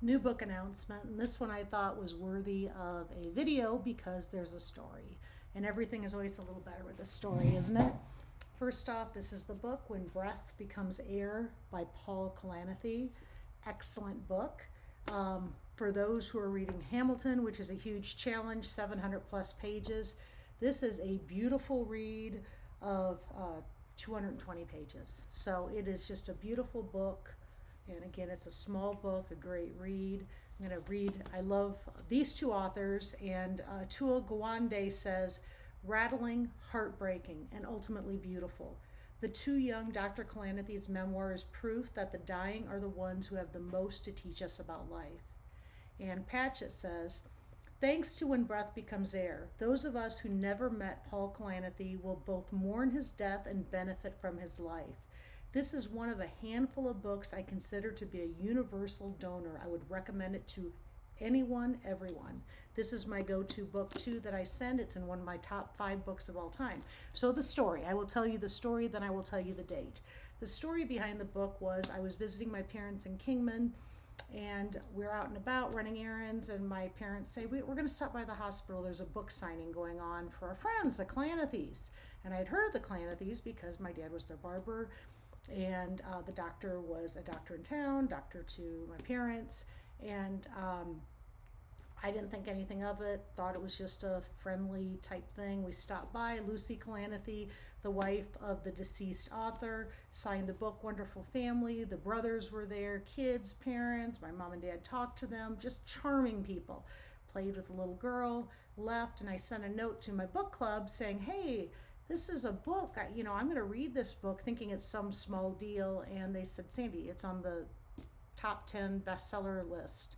New book announcement, and this one I thought was worthy of a video because there's a story. And everything is always a little better with a story, isn't it? First off, this is the book When Breath Becomes Air by Paul Kalanithi. Excellent book. For those who are reading Hamilton, which is a huge challenge, 700 plus pages, this is a beautiful read of 220 pages. So it is just a beautiful book. And again, it's a small book, a great read. I'm going to read, I love these two authors, and Atul Gawande says, rattling, heartbreaking, and ultimately beautiful. The two young Dr. Kalanithi's memoir is proof that the dying are the ones who have the most to teach us about life. And Patchett says, thanks to When Breath Becomes Air, those of us who never met Paul Kalanithi will both mourn his death and benefit from his life. This is one of a handful of books I consider to be a universal donor. I would recommend it to anyone, everyone. This is my go-to book too that I send. It's in one of my top 5 books of all time. So the story, I will tell you the story, then I will tell you the date. The story behind the book was I was visiting my parents in Kingman, and we're out and about running errands, and my parents say, we're going to stop by the hospital. There's a book signing going on for our friends, the Kalanithis. And I'd heard of the Kalanithis because my dad was their barber, and the doctor was a doctor in town, doctor to my parents, and I didn't think anything of it, thought it was just a friendly type thing. We stopped by. Lucy Kalanithi, the wife of the deceased author, signed the book, wonderful family. The brothers were there, kids, parents, my mom and dad talked to them, just charming people. Played with a little girl, left, and I sent a note to my book club saying, hey, this is a book, I'm going to read this book thinking it's some small deal. And they said, Sandy, it's on the top 10 bestseller list,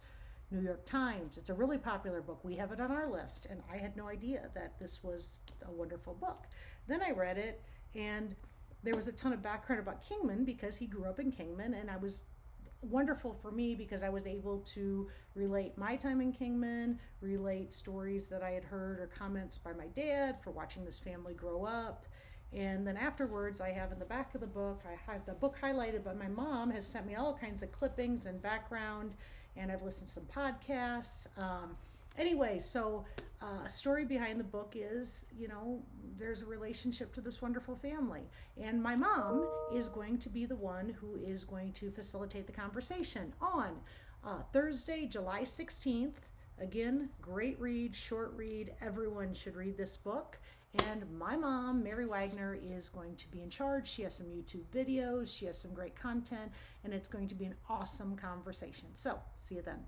New York Times. It's a really popular book. We have it on our list. And I had no idea that this was a wonderful book. Then I read it, and there was a ton of background about Kingman because he grew up in Kingman, and I was wonderful for me because I was able to relate my time in Kingman, relate stories that I had heard or comments by my dad for watching this family grow up. And then afterwards, I have in the back of the book, I have the book highlighted, but my mom has sent me all kinds of clippings and background, and I've listened to some podcasts. Anyway, so a story behind the book is, there's a relationship to this wonderful family. And my mom is going to be the one who is going to facilitate the conversation on Thursday, July 16th. Again, great read, short read. Everyone should read this book. And my mom, Mary Wagner, is going to be in charge. She has some YouTube videos. She has some great content. And it's going to be an awesome conversation. So, see you then.